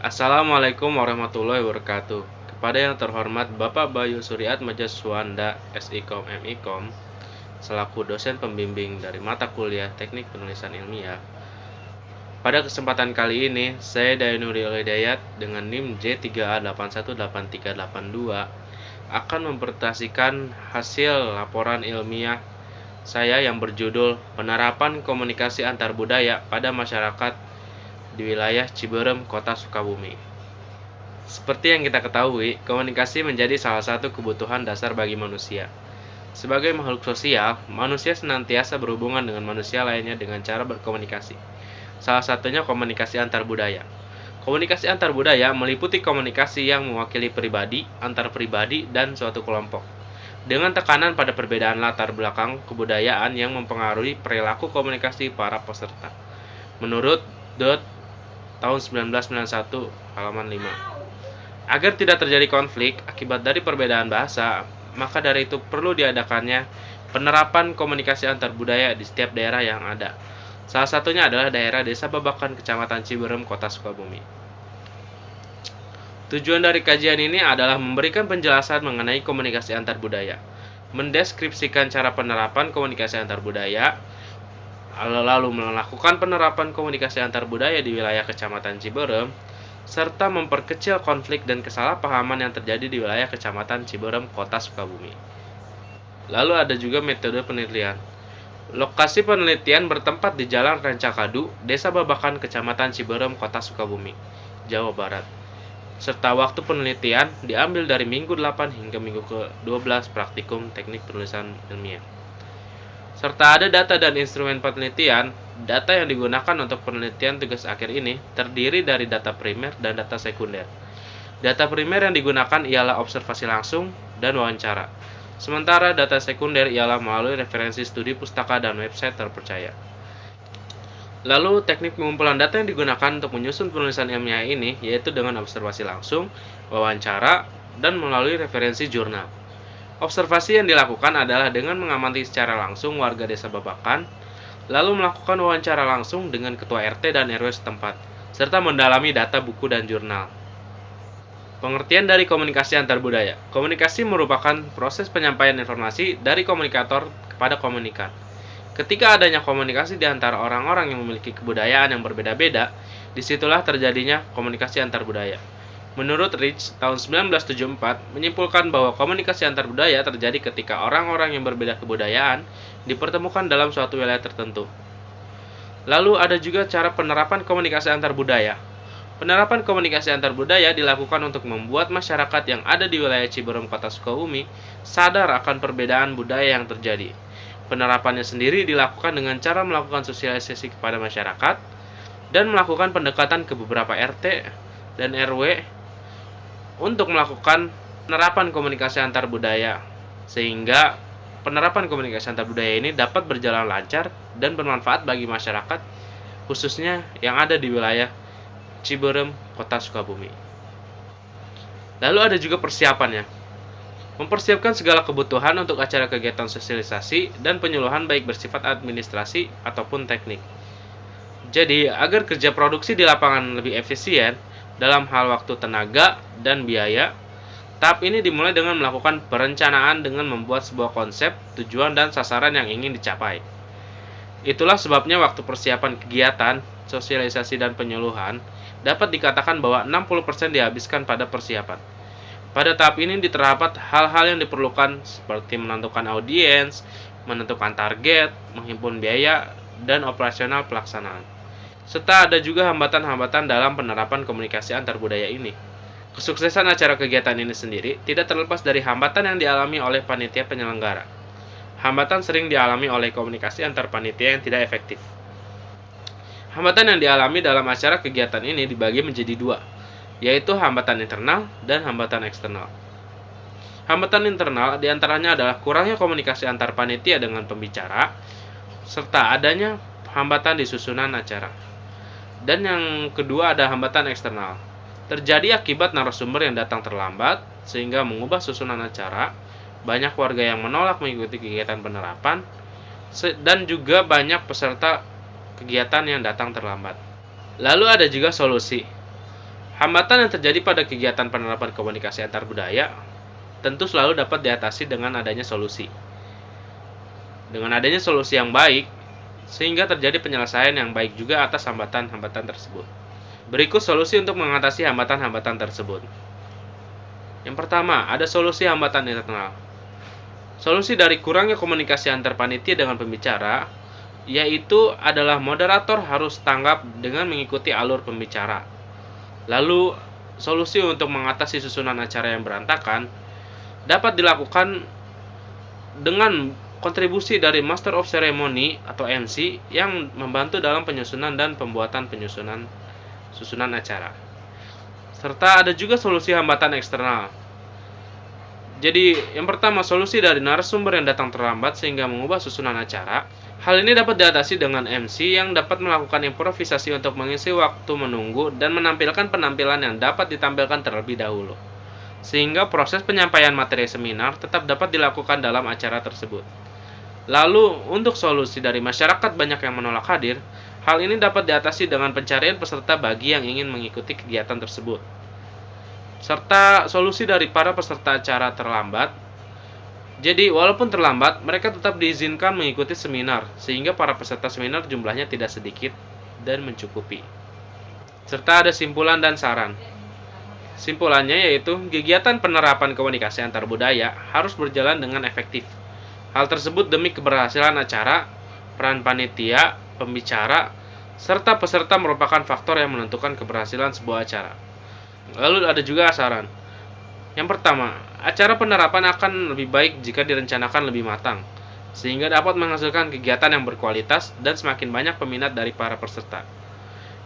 Assalamualaikum warahmatullahi wabarakatuh. Kepada yang terhormat Bapak Bayu Suryat Majaswanda SIKOM MIKOM selaku dosen pembimbing dari mata kuliah Teknik Penulisan Ilmiah. Pada kesempatan kali ini, saya Dayanuri Hidayat dengan NIM J3A818382 akan mempresentasikan hasil laporan ilmiah saya yang berjudul Penerapan Komunikasi Antar Budaya pada Masyarakat di wilayah Ciberem, Kota Sukabumi. Seperti yang kita ketahui, komunikasi menjadi salah satu kebutuhan dasar bagi manusia. Sebagai makhluk sosial, manusia senantiasa berhubungan dengan manusia lainnya dengan cara berkomunikasi. Salah satunya komunikasi antar budaya. Komunikasi antar budaya meliputi komunikasi yang mewakili pribadi, antar pribadi, dan suatu kelompok. Dengan tekanan pada perbedaan latar belakang kebudayaan yang mempengaruhi perilaku komunikasi para peserta. Menurut tahun 1991 halaman 5. Agar tidak terjadi konflik akibat dari perbedaan bahasa, maka dari itu perlu diadakannya penerapan komunikasi antar budaya di setiap daerah yang ada. Salah satunya adalah daerah Desa Babakan, Kecamatan Ciberem, Kota Sukabumi. Tujuan dari kajian ini adalah memberikan penjelasan mengenai komunikasi antar budaya, mendeskripsikan cara penerapan komunikasi antar budaya, lalu melakukan penerapan komunikasi antar budaya di wilayah Kecamatan Ciberem, serta memperkecil konflik dan kesalahpahaman yang terjadi di wilayah Kecamatan Ciberem, Kota Sukabumi. Lalu ada juga metode penelitian. Lokasi penelitian bertempat di Jalan Rancakadu, Desa Babakan, Kecamatan Ciberem, Kota Sukabumi, Jawa Barat. Serta waktu penelitian diambil dari minggu 8 hingga minggu ke-12 praktikum teknik penulisan ilmiah. Serta ada data dan instrumen penelitian. Data yang digunakan untuk penelitian tugas akhir ini terdiri dari data primer dan data sekunder. Data primer yang digunakan ialah observasi langsung dan wawancara. Sementara data sekunder ialah melalui referensi studi pustaka dan website terpercaya. Lalu teknik pengumpulan data yang digunakan untuk menyusun penulisan ilmiah ini yaitu dengan observasi langsung, wawancara, dan melalui referensi jurnal. Observasi yang dilakukan adalah dengan mengamati secara langsung warga Desa Babakan, lalu melakukan wawancara langsung dengan ketua RT dan RW setempat, serta mendalami data buku dan jurnal. Pengertian dari komunikasi antar budaya. Komunikasi merupakan proses penyampaian informasi dari komunikator kepada komunikan. Ketika adanya komunikasi di antara orang-orang yang memiliki kebudayaan yang berbeda-beda, disitulah terjadinya komunikasi antar budaya. Menurut Rich, tahun 1974 menyimpulkan bahwa komunikasi antar budaya terjadi ketika orang-orang yang berbeda kebudayaan dipertemukan dalam suatu wilayah tertentu. Lalu ada juga cara penerapan komunikasi antar budaya. Penerapan komunikasi antar budaya dilakukan untuk membuat masyarakat yang ada di wilayah Ciberem, Kota Sukabumi sadar akan perbedaan budaya yang terjadi. Penerapannya sendiri dilakukan dengan cara melakukan sosialisasi kepada masyarakat dan melakukan pendekatan ke beberapa RT dan RW untuk melakukan penerapan komunikasi antar budaya, sehingga penerapan komunikasi antar budaya ini dapat berjalan lancar dan bermanfaat bagi masyarakat, khususnya yang ada di wilayah Ciberem, Kota Sukabumi. Lalu ada juga persiapannya. Mempersiapkan segala kebutuhan untuk acara kegiatan sosialisasi dan penyuluhan baik bersifat administrasi ataupun teknik. Jadi, agar kerja produksi di lapangan lebih efisien dalam hal waktu, tenaga, dan biaya, tahap ini dimulai dengan melakukan perencanaan dengan membuat sebuah konsep, tujuan, dan sasaran yang ingin dicapai. Itulah sebabnya waktu persiapan kegiatan, sosialisasi, dan penyuluhan dapat dikatakan bahwa 60% dihabiskan pada persiapan. Pada tahap ini diterdapat hal-hal yang diperlukan seperti menentukan audiens, menentukan target, menghimpun biaya, dan operasional pelaksanaan. Serta ada juga hambatan-hambatan dalam penerapan komunikasi antar budaya ini. Kesuksesan acara kegiatan ini sendiri tidak terlepas dari hambatan yang dialami oleh panitia penyelenggara. Hambatan sering dialami oleh komunikasi antar panitia yang tidak efektif. Hambatan yang dialami dalam acara kegiatan ini dibagi menjadi dua, yaitu hambatan internal dan hambatan eksternal. Hambatan internal diantaranya adalah kurangnya komunikasi antar panitia dengan pembicara, serta adanya hambatan di susunan acara. Dan yang kedua ada hambatan eksternal. Terjadi akibat narasumber yang datang terlambat, sehingga mengubah susunan acara, banyak warga yang menolak mengikuti kegiatan penerapan, dan juga banyak peserta kegiatan yang datang terlambat. Lalu ada juga solusi. Hambatan yang terjadi pada kegiatan penerapan komunikasi antar budaya tentu selalu dapat diatasi dengan adanya solusi. Dengan adanya solusi yang baik, sehingga terjadi penyelesaian yang baik juga atas hambatan-hambatan tersebut. Berikut solusi untuk mengatasi hambatan-hambatan tersebut. Yang pertama, ada solusi hambatan internal. Solusi dari kurangnya komunikasi antar panitia dengan pembicara, yaitu adalah moderator harus tanggap dengan mengikuti alur pembicara. Lalu, solusi untuk mengatasi susunan acara yang berantakan dapat dilakukan dengan kontribusi dari Master of Ceremony atau MC yang membantu dalam penyusunan dan pembuatan susunan acara. Serta ada juga solusi hambatan eksternal. Jadi, yang pertama, solusi dari narasumber yang datang terlambat sehingga mengubah susunan acara. Hal ini dapat diatasi dengan MC yang dapat melakukan improvisasi untuk mengisi waktu menunggu dan menampilkan penampilan yang dapat ditampilkan terlebih dahulu, sehingga proses penyampaian materi seminar tetap dapat dilakukan dalam acara tersebut. Lalu, untuk solusi dari masyarakat banyak yang menolak hadir, hal ini dapat diatasi dengan pencarian peserta bagi yang ingin mengikuti kegiatan tersebut. Serta solusi dari para peserta acara terlambat. Jadi, walaupun terlambat, mereka tetap diizinkan mengikuti seminar, sehingga para peserta seminar jumlahnya tidak sedikit dan mencukupi. Serta ada simpulan dan saran. Simpulannya yaitu, kegiatan penerapan komunikasi antar budaya harus berjalan dengan efektif. Hal tersebut demi keberhasilan acara, peran panitia, pembicara, serta peserta merupakan faktor yang menentukan keberhasilan sebuah acara. Lalu ada juga saran. Yang pertama, acara penerapan akan lebih baik jika direncanakan lebih matang, sehingga dapat menghasilkan kegiatan yang berkualitas dan semakin banyak peminat dari para peserta.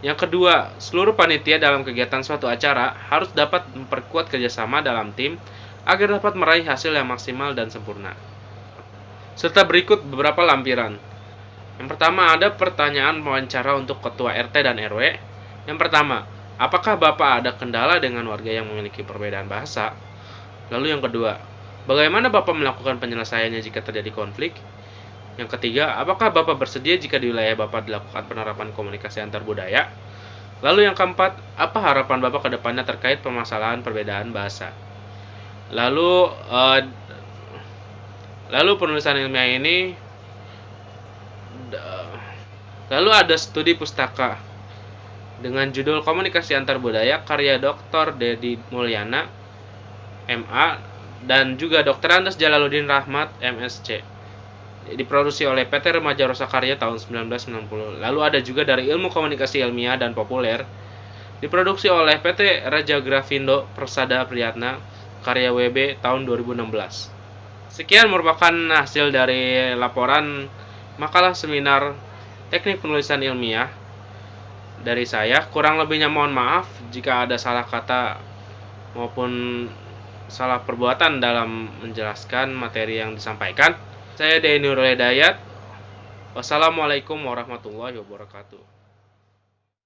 Yang kedua, seluruh panitia dalam kegiatan suatu acara harus dapat memperkuat kerjasama dalam tim agar dapat meraih hasil yang maksimal dan sempurna. Serta berikut beberapa lampiran. Yang pertama, ada pertanyaan wawancara untuk ketua RT dan RW. Yang pertama, apakah Bapak ada kendala dengan warga yang memiliki perbedaan bahasa? Lalu yang kedua, bagaimana Bapak melakukan penyelesaiannya jika terjadi konflik? Yang ketiga, apakah Bapak bersedia jika di wilayah Bapak dilakukan penerapan komunikasi antar budaya? Lalu yang keempat, apa harapan Bapak ke depannya terkait permasalahan perbedaan bahasa? Lalu penulisan ilmiah ini, lalu ada studi pustaka dengan judul Komunikasi Antar Budaya karya Dr. Dedi Mulyana, MA, dan juga Dr. Andes Jalaluddin Rahmat, MSc. Diproduksi oleh PT Remaja Rosa Karya tahun 1990. Lalu ada juga dari Ilmu Komunikasi Ilmiah dan Populer, diproduksi oleh PT Raja Grafindo Persada Priyatna, karya WB tahun 2016. Sekian merupakan hasil dari laporan makalah seminar teknik penulisan ilmiah dari saya. Kurang lebihnya mohon maaf jika ada salah kata maupun salah perbuatan dalam menjelaskan materi yang disampaikan. Saya Denny Nurul Hidayat. Wassalamualaikum warahmatullahi wabarakatuh.